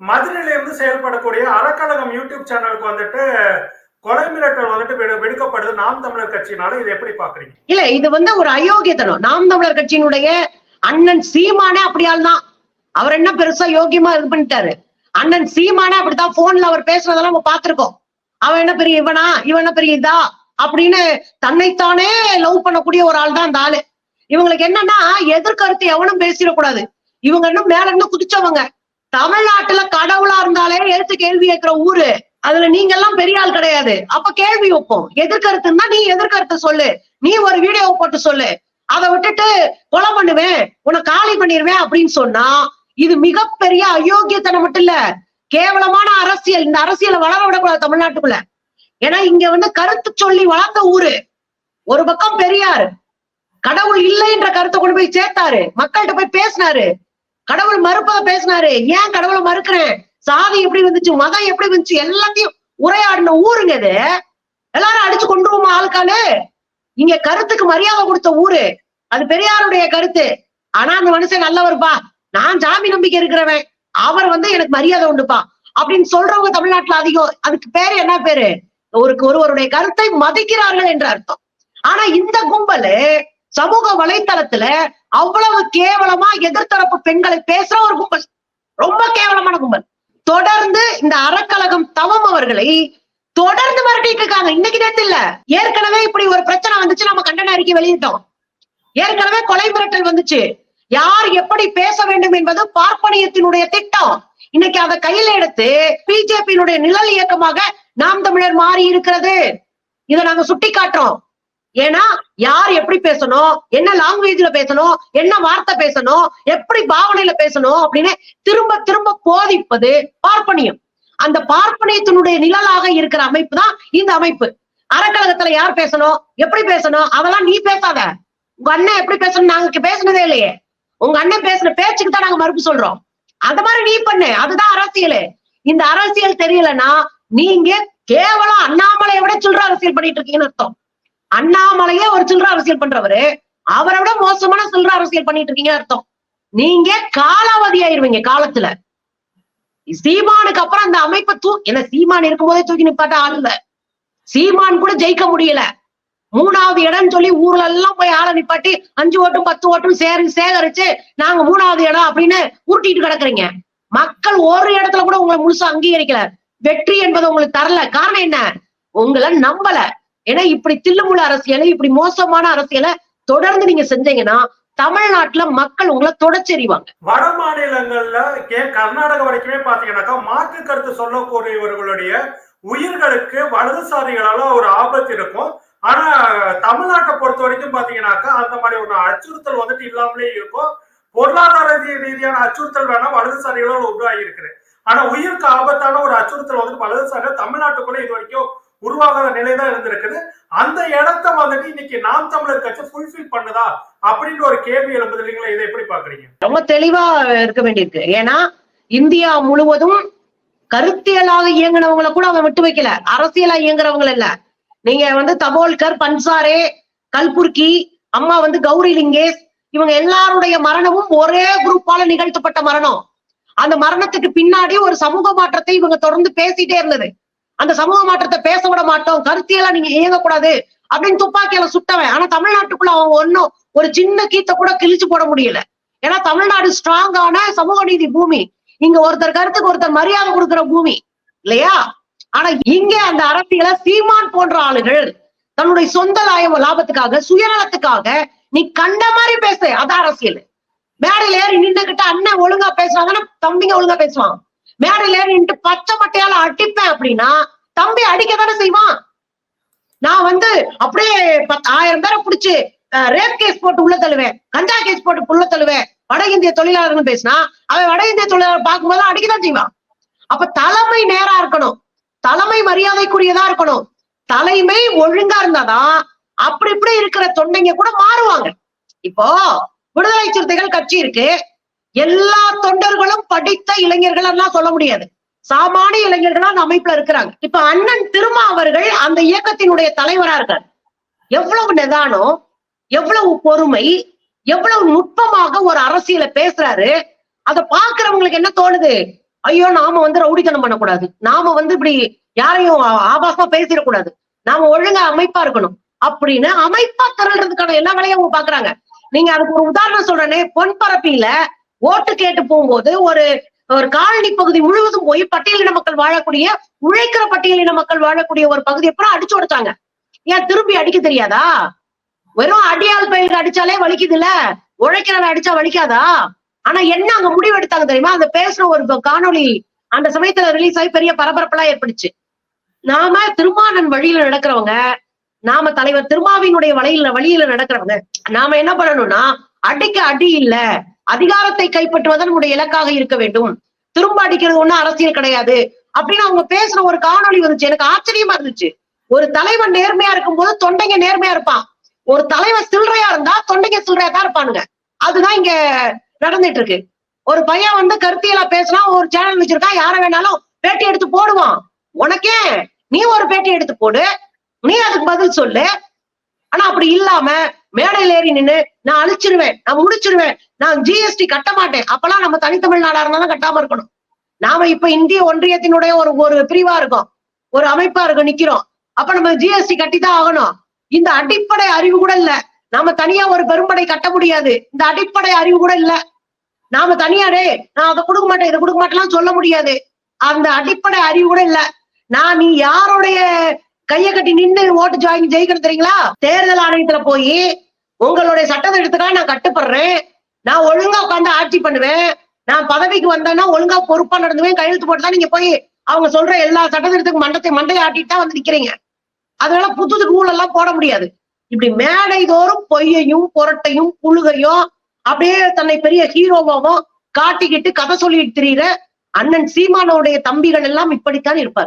மதுரையில இருந்து செயல்படக்கூடிய அறக்கழகம் யூடியூப் சேனலுக்கு வந்துட்டு கொலை மிரட்டல் வந்துட்டு விடுக்கப்படுது நாம் தமிழர் கட்சியினால. இதை எப்படி பாக்குறீங்க? இல்ல, இது ஒரு அயோக்கியத்தனம். நாம் தமிழர் கட்சியினுடைய அண்ணன் சீமானே அப்படியால் தான். அவர் என்ன பெருசா யோகியமா இது பண்ணிட்டாரு? அண்ணன் சீமானே அப்படித்தான். போன்ல அவர் பேசுறதெல்லாம் நம்ம பார்த்திருக்கோம். அவன் என்ன பெரிய இவனா, இவன் என்ன பெரிய இதா அப்படின்னு தன்னைத்தானே லவ் பண்ணக்கூடிய ஒரு ஆள் தான் அந்த ஆளு. இவங்களுக்கு என்னன்னா, எதிர்கருத்து எவனும் பேசிடக்கூடாது. இவங்க இன்னும் மேல இருந்து குதிச்சவங்க. தமிழ்நாட்டுல கடவுளா இருந்தாலே எடுத்து கேள்வி கேட்கிற ஊரு. அதுல நீங்க எல்லாம் பெரிய ஆள் கிடையாது. அப்ப கேள்வி வைப்போம். எதிர்கருத்துன்னா நீ எதிர்கருத்து சொல்லு, நீ ஒரு வீடியோ போட்டு சொல்லு. அதை விட்டுட்டு கொலை பண்ணுவேன், உன்னை காலி பண்ணிடுவேன் அப்படின்னு சொன்னா இது மிகப்பெரிய அயோக்கியத்தனம் மட்டும் இல்ல, கேவலமான அரசியல். இந்த அரசியலை வளர விடக்கூடாது தமிழ்நாட்டுக்குள்ள. ஏன்னா இங்க கருத்து சொல்லி வளர்ந்த ஊரு. ஒரு பக்கம் பெரியார் கடவுள் இல்லைன்ற கருத்தை கொண்டு போய் சேர்த்தாரு, மக்கள்கிட்ட போய் பேசினாரு, கடவுள் மறுப்பதை பேசினாரு. ஏன் கடவுளை மறுக்கிறேன், சாதி எப்படி வந்துச்சு, மதம் எப்படி வந்துச்சு, எல்லாத்தையும் உரையாடின ஊருங்க இது. எல்லாரும் அடிச்சு கொண்டுருவோமா ஆளுக்காலு? இங்க கருத்துக்கு மரியாதை கொடுத்த ஊரு. அது பெரியாருடைய கருத்து. ஆனா அந்த மனுஷன் நல்லவருப்பா, நான் சாமி நம்பிக்கை இருக்கிறவன், அவர் எனக்கு மரியாதை உண்டுப்பா அப்படின்னு சொல்றவங்க தமிழ்நாட்டுல அதிகம். அதுக்கு பேரு என்ன பேரு? ஒருவருடைய கருத்தை மதிக்கிறார்கள் என்ற அர்த்தம். ஆனா இந்த கும்பல் சமூக வலைத்தளத்துல அவ்வளவு கேவலமா எதிர்த்தரப்பு பெண்களை பேசுற ஒரு கும்பல், ரொம்ப கேவலமான கும்பல். தொடர்ந்து இந்த அறக்கழகம் தவம் அவர்களை தொடர்ந்து மிரட்டிட்டு இருக்காங்க. இன்னைக்கு நேத்து இல்ல, ஏற்கனவே இப்படி ஒரு பிரச்சனை வந்துச்சு, நம்ம கண்டன அறிக்கை வெளியிட்டோம். ஏற்கனவே கொலை மிரட்டல் வந்துச்சு. யார் எப்படி பேச வேண்டும் என்பது பார்ப்பனியத்தினுடைய திட்டம். இன்னைக்கு அதை கையில எடுத்து பிஜேபியினுடைய நிழல் இயக்கமாக நாம் தமிழர் மாறி இருக்கிறது. இதை நாங்க சுட்டி காட்டுறோம். ஏன்னா யார் எப்படி பேசணும், என்ன லாங்குவேஜ்ல பேசணும், என்ன வார்த்தை பேசணும், எப்படி பாவனையில பேசணும் அப்படின்னு திரும்ப திரும்ப போதிப்பது பார்ப்பனியம். அந்த பார்ப்பனியத்தினுடைய நிழலாக இருக்கிற அமைப்பு தான் இந்த அமைப்பு. அறக்கழகத்துல யார் பேசணும், எப்படி பேசணும், அதெல்லாம் நீ பேசாத. உங்க அண்ணன் எப்படி பேசணும், நாங்க பேசினதே இல்லையே. உங்க அண்ணன் பேசுற பேச்சுக்கு தான் நாங்க மறுப்பு சொல்றோம். அந்த மாதிரி நீ பண்ணு, அதுதான் அரசியல். இந்த அரசியல் தெரியலன்னா நீங்க கேவலம் அண்ணாமலையை விட சில்லற அரசியல் பண்ணிட்டு இருக்கீங்கன்னு அர்த்தம். அண்ணாமலையே ஒரு சில்லற அரசியல் பண்றவரு, அவரை விட மோசமான சில்லற அரசியல் பண்ணிட்டு இருக்கீங்க அர்த்தம். நீங்க காலாவதி ஆயிருவீங்க காலத்துல. சீமானுக்கு அப்புறம் அந்த அமைப்பை என்ன சீமான் இருக்கும் போதே தூக்கி நிப்பாட்ட ஆள் இல்ல. சீமான் கூட ஜெயிக்க முடியல. 3வது இடம் சொல்லி ஊர்ல எல்லாம் போய் ஆளை நிப்பாட்டி 5 ஓட்டும் 10 ஓட்டும் சேகரிச்சு நாங்க 3வது இடம் அப்படின்னு உருட்டிட்டு கிடக்குறீங்க. மக்கள் ஒரு இடத்துல கூட உங்களை முழுசா அங்கீகரிக்கல. வெற்றி என்பதை உங்களுக்கு தரல. காரணம் என்ன? உங்களை நம்பல. ஏன்னா இப்படி தில்லுமுள்ள அரசியலை, இப்படி மோசமான அரசியலை தொடர்ந்து நீங்க செஞ்சீங்கன்னா தமிழ்நாட்டுல மக்கள் உங்களை தொடச்செறிவாங்க. வட மாநிலங்கள்ல கர்நாடகா வரைக்குமே பாத்தீங்கன்னாக்கா மாற்று கருத்து சொல்லக்கூடியவர்களுடைய உயிர்களுக்கு வலதுசாரிகளால ஒரு ஆபத்து இருக்கும். ஆனா தமிழ்நாட்டை பொறுத்த வரைக்கும் பாத்தீங்கன்னாக்கா அந்த மாதிரி ஒரு அச்சுறுத்தல் வந்துட்டு இல்லாமலே இருக்கும். பொருளாதார ரீதியான அச்சுறுத்தல் வேணா வலதுசாரிகளோட உருவாகி இருக்குது. ஆனா உயிருக்கு ஆபத்தான ஒரு அச்சுறுத்தல் வந்துட்டு வலதுசாரிகள் தமிழ்நாட்டுக்குள்ள இது வரைக்கும் உருவாகாத நிலைதான் இருந்திருக்குது. அந்த இடத்த வந்துட்டு இன்னைக்கு நாம் தமிழர் கட்சி ஃபுல்ஃபில் பண்ணுதா அப்படின்ற ஒரு கேள்வி எழுப்புது இல்லைங்களா? இதை எப்படி பாக்குறீங்க? ரொம்ப தெளிவா இருக்க வேண்டியிருக்கு. ஏன்னா இந்தியா முழுவதும் கருத்தியலாக இயங்கினவங்களை கூட அவன் விட்டு வைக்கல, அரசியலா இயங்குறவங்க இல்ல. நீங்க தபோல்கர், பன்சாரே, கல்புர்கி, அம்மா கௌரி லிங்கேஷ், இவங்க எல்லாருடைய மரணமும் ஒரே குரூப்பால நிகழ்த்தப்பட்ட மரணம். அந்த மரணத்துக்கு பின்னாடி ஒரு சமூக மாற்றத்தை இவங்க தொடர்ந்து பேசிட்டே இருந்தது. அந்த சமூக மாற்றத்தை பேச விட மாட்டோம், கருத்தியெல்லாம் நீங்க இயங்கக்கூடாது அப்படின்னு துப்பாக்கியால சுட்டவன். ஆனா தமிழ்நாட்டுக்குள்ள அவங்க ஒன்னும் ஒரு சின்ன கீத்தை கூட கிழிச்சு போட முடியல. ஏன்னா தமிழ்நாடு ஸ்ட்ராங்கான சமூக நீதி பூமி. இங்க ஒருத்தர் கருத்துக்கு ஒருத்தர் மரியாதை கொடுக்கிற பூமி இல்லையா? ஆனா இங்க அந்த அரசியல சீமான் போன்ற ஆளுகள் தன்னுடைய சொந்த லாபத்துக்காக, சுயநலத்துக்காக நீ கண்ட மாதிரி பேச, அதான் அரசியல். மேடையில ஏறி நின்றுகிட்ட அண்ணன் ஒழுங்கா பேசுறாங்கன்னா தம்பிங்க ஒழுங்கா பேசுவான். மேடையில ஏறி நின்று பச்சை மட்டையால அடிப்பேன் அப்படின்னா தம்பி அடிக்கதானே செய்வான். நான் அப்படியே 1000 பேரை பிடிச்சு ரேப் கேஸ் போட்டு உள்ள தள்ளுவேன், கஞ்சா கேஸ் போட்டு உள்ள தள்ளுவேன், வட இந்திய தொழிலாளர்னு பேசினா அவன் வட இந்திய தொழிலாளர் பார்க்கும்போது அடிக்கதான் செய்வான். அப்ப தலைமை நேரா இருக்கணும், தலைமை மரியாதைக்குரியதா இருக்கணும். தலைமை ஒழுங்கா இருந்தாதான் அப்படி இப்படி இருக்கிற தொண்டைங்க கூட மாறுவாங்க. இப்போ விடுதலை சிறுத்தைகள் கட்சி இருக்கு, எல்லா தொண்டர்களும் படித்த இளைஞர்கள் எல்லாம் சொல்ல முடியாது, சாமானிய இளைஞர்களா அந்த அமைப்புல இருக்கிறாங்க. இப்ப அண்ணன் திருமா அவர்கள் அந்த இயக்கத்தினுடைய தலைவரா இருக்கார். எவ்வளவு நிதானம், எவ்வளவு பொறுமை, எவ்வளவு நுட்பமாக ஒரு அரசியலை பேசுறாரு. அதை பாக்குறவங்களுக்கு என்ன தோணுது? ஐயோ நாம வந்து ரவுடித்தனம் பண்ணக்கூடாது, நாம வந்து இப்படி யாரையும் ஆபாசமா பேசிடக்கூடாது, நாம ஒழுங்கா அமைப்பா இருக்கணும் அப்படின்னு அமைப்பா திரள்றதுக்கான எல்லா வேலையும் அவங்க பாக்குறாங்க. நீங்க அதுக்கு ஒரு உதாரணம் சொல்றேனே, பொன்பரப்பில ஓட்டு கேட்டு போகும்போது ஒரு ஒரு காலனி பகுதி முழுவதும் போய் பட்டியலின மக்கள் வாழக்கூடிய, உழைக்கிற பட்டியலின மக்கள் வாழக்கூடிய ஒரு பகுதியை அப்புறம் அடிச்சு உடைச்சாங்க. ஏன் திருப்பி அடிக்க தெரியாதா? வெறும் அடியால் பயிருக்கு அடிச்சாலே வலிக்குது இல்ல, உழைக்கிறவன் அடிச்சா வலிக்காதா? ஆனா என்ன அங்க முடிவு எடுத்தாங்க தெரியுமா? அந்த பேசுற ஒரு காணொளி அந்த சமயத்துல ரிலீஸ் ஆகி பெரிய பரபரப்பெல்லாம் ஏற்பட்டுச்சு. நாம திருமானன் வழியில நடக்கிறவங்க, நாம தலைவர் திருமாவினுடைய வழியில நடக்கிறவங்க, நாம என்ன பண்ணணும்னா அடிக்க அடி இல்ல, அதிகாரத்தை கைப்பற்றுவதன் நம்முடைய இலக்காக இருக்க வேண்டும். திரும்ப அடிக்கிறது ஒண்ணும் அரசியல் கிடையாது அப்படின்னு அவங்க பேசுற ஒரு காணொளி வந்துச்சு. எனக்கு ஆச்சரியமா இருந்துச்சு. ஒரு தலைவன் நேர்மையா இருக்கும்போது தொண்டைங்க நேர்மையா இருப்பான், ஒரு தலைவர் சில்லறையா இருந்தா தொண்டைங்க சில்லறையா தான் இருப்பானுங்க. அதுதான் இங்க நடந்துட்டு இருக்கு. ஒரு பையன் வந்து கருத்தியலா பேசினா ஒரு சேனல் வச்சிருக்கான், யார வேணாலும் பேட்டி எடுத்து போடுவான். உனக்கே நீ ஒரு பேட்டி எடுத்து போடு, நீ அதுக்கு பதில் சொல்லு. ஆனா அப்படி இல்லாம மேடையில் ஏறி நின்னு நான் அழிச்சிருவேன், நான் முடிச்சிருவேன், நான் ஜிஎஸ்டி கட்ட மாட்டேன். அப்பெல்லாம் நம்ம தனித்தமிழ் நாடா இருந்தாலும் கட்டாம இருக்கணும். நாம இப்ப இந்திய ஒன்றியத்தினுடைய ஒரு பிரிவா இருக்கோம், ஒரு அமைப்பா இருக்கும், நிக்கிறோம். அப்ப நம்ம ஜிஎஸ்டி கட்டிதான் ஆகணும். இந்த அடிப்படை அறிவு கூட இல்ல. நாம தனியா ஒரு பெரும்படை கட்ட முடியாது, இந்த அடிப்படை அறிவு கூட இல்ல. நாம தனியாரே நான் அதை கொடுக்க மாட்டேன் இதை கொடுக்க மாட்டேன்லாம் சொல்ல முடியாது. அந்த அடிப்படை அறிவு கூட இல்ல. நீ யாருடைய கையை கட்டி நின்று ஓட்டு வாங்கி ஜெயிக்கணும் தெரியுங்களா? தேர்தல் ஆணையத்துல போய் உங்களுடைய சட்டத்தை எடுத்துக்காக நான் கட்டுப்படுறேன், நான் ஒழுங்கா உட்காந்து ஆட்சி பண்ணுவேன், நான் பதவிக்கு வந்தேன்னா ஒழுங்கா பொறுப்பா நடந்துவேன், கையெழுத்து போட்டுதான் நீங்க போய் அவங்க சொல்ற எல்லா சட்டத்திட்டத்துக்கு மண்டையை ஆட்டிட்டு தான் வந்து நிக்கிறீங்க. அதனால புது ரூல் எல்லாம் போட முடியாது. இப்படி மேடை தோறும் பொய்யையும் புரட்டையும் புழுகையும் அப்படியே தன்னை பெரிய ஹீரோவாவும் காட்டிக்கிட்டு கதை சொல்லிட்டு திரியிற அண்ணன் சீமானோடைய தம்பிகள் எல்லாம் இப்படித்தான் இருப்பார்.